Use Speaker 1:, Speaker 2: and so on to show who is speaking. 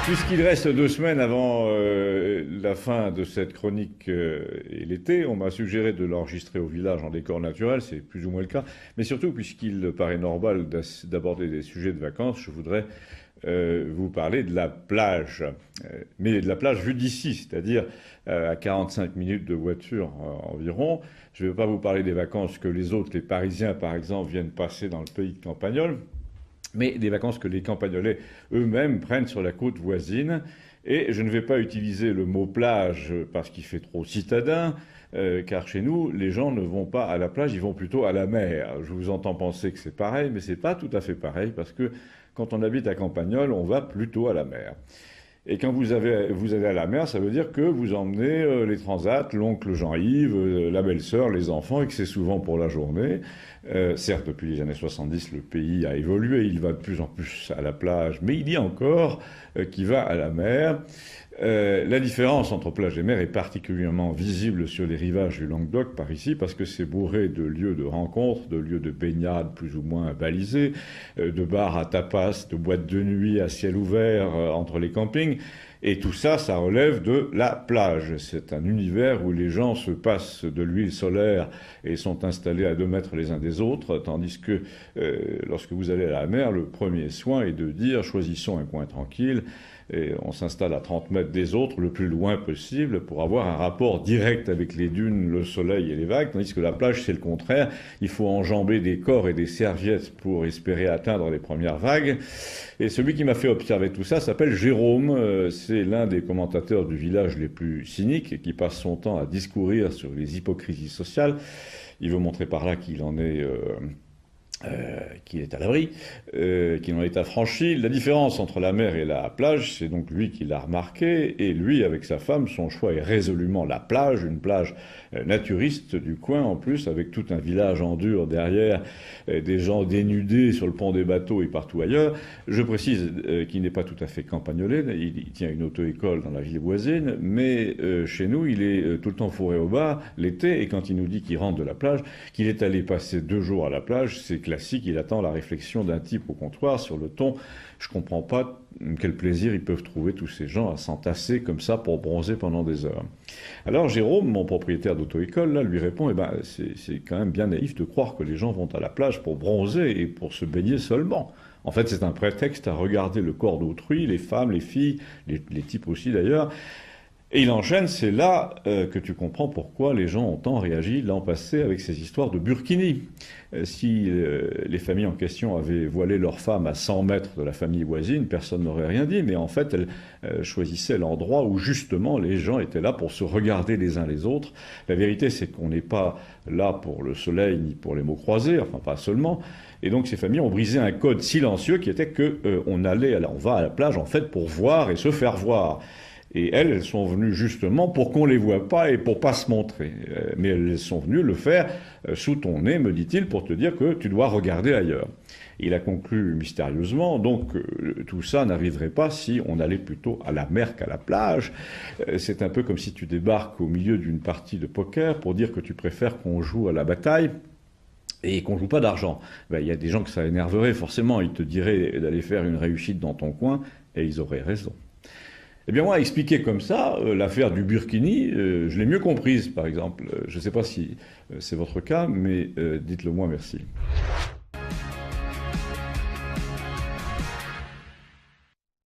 Speaker 1: Puisqu'il reste 2 semaines avant la fin de cette chronique et l'été, on m'a suggéré de l'enregistrer au village en décor naturel, c'est plus ou moins le cas. Mais surtout, puisqu'il paraît normal d'aborder des sujets de vacances, je voudrais vous parler de la plage. Mais de la plage vue d'ici, c'est-à-dire à 45 minutes de voiture environ. Je ne vais pas vous parler des vacances que les autres, les Parisiens par exemple, viennent passer dans le pays de Campagnol, mais des vacances que les Campagnolais eux-mêmes prennent sur la côte voisine. Et je ne vais pas utiliser le mot plage parce qu'il fait trop citadin, car chez nous, les gens ne vont pas à la plage, ils vont plutôt à la mer. Je vous entends penser que c'est pareil, mais c'est pas tout à fait pareil, parce que quand on habite à Campagnol, on va plutôt à la mer. Et quand vous allez à la mer, ça veut dire que vous emmenez les transats, l'oncle Jean-Yves, la belle-sœur, les enfants, et que c'est souvent pour la journée. Certes, depuis les années 70, le pays a évolué, il va de plus en plus à la plage, mais il y a encore qui va à la mer. La différence entre plage et mer est particulièrement visible sur les rivages du Languedoc par ici, parce que c'est bourré de lieux de rencontres, de lieux de baignade plus ou moins balisés, de bars à tapas, de boîtes de nuit à ciel ouvert entre les campings. Et tout ça, ça relève de la plage. C'est un univers où les gens se passent de l'huile solaire et sont installés à 2 mètres les uns des autres, tandis que lorsque vous allez à la mer, le premier soin est de dire « choisissons un coin tranquille ». Et on s'installe à 30 mètres des autres, le plus loin possible, pour avoir un rapport direct avec les dunes, le soleil et les vagues, tandis que la plage, c'est le contraire. Il faut enjamber des corps et des serviettes pour espérer atteindre les premières vagues. Et celui qui m'a fait observer tout ça s'appelle Jérôme. C'est l'un des commentateurs du village les plus cyniques et qui passe son temps à discourir sur les hypocrisies sociales. Il veut montrer par là qu'il en est... qu'il est à l'abri, qu'il en est affranchi. La différence entre la mer et la plage, c'est donc lui qui l'a remarqué, et lui, avec sa femme, son choix est résolument la plage, une plage naturiste du coin en plus, avec tout un village en dur derrière, des gens dénudés sur le pont des bateaux et partout ailleurs. Je précise qu'il n'est pas tout à fait campagnolais, il tient une auto-école dans la ville voisine, mais chez nous, il est tout le temps fourré au bar l'été, et quand il nous dit qu'il rentre de la plage, qu'il est allé passer 2 jours à la plage, c'est classique, il attend la réflexion d'un type au comptoir sur le ton « je comprends pas quel plaisir ils peuvent trouver tous ces gens à s'entasser comme ça pour bronzer pendant des heures ». Alors Jérôme, mon propriétaire d'auto-école, là, lui répond « eh ben, c'est quand même bien naïf de croire que les gens vont à la plage pour bronzer et pour se baigner seulement. En fait, c'est un prétexte à regarder le corps d'autrui, les femmes, les filles, les types aussi d'ailleurs. » Et il enchaîne, c'est là que tu comprends pourquoi les gens ont tant réagi l'an passé avec ces histoires de burkini. Si les familles en question avaient voilé leurs femmes à 100 mètres de la famille voisine, personne n'aurait rien dit, mais en fait, elles choisissaient l'endroit où justement les gens étaient là pour se regarder les uns les autres. La vérité, c'est qu'on n'est pas là pour le soleil ni pour les mots croisés, enfin pas seulement. Et donc ces familles ont brisé un code silencieux qui était que on va à la plage en fait pour voir et se faire voir. Et elles sont venues justement pour qu'on les voie pas et pour pas se montrer. Mais elles sont venues le faire sous ton nez, me dit-il, pour te dire que tu dois regarder ailleurs. Il a conclu mystérieusement, donc tout ça n'arriverait pas si on allait plutôt à la mer qu'à la plage. C'est un peu comme si tu débarques au milieu d'une partie de poker pour dire que tu préfères qu'on joue à la bataille et qu'on joue pas d'argent. Ben, y a des gens que ça énerverait forcément, ils te diraient d'aller faire une réussite dans ton coin, et ils auraient raison. Eh bien moi, expliquer comme ça, l'affaire du burkini, je l'ai mieux comprise, par exemple. Je ne sais pas si c'est votre cas, mais dites-le moi, merci.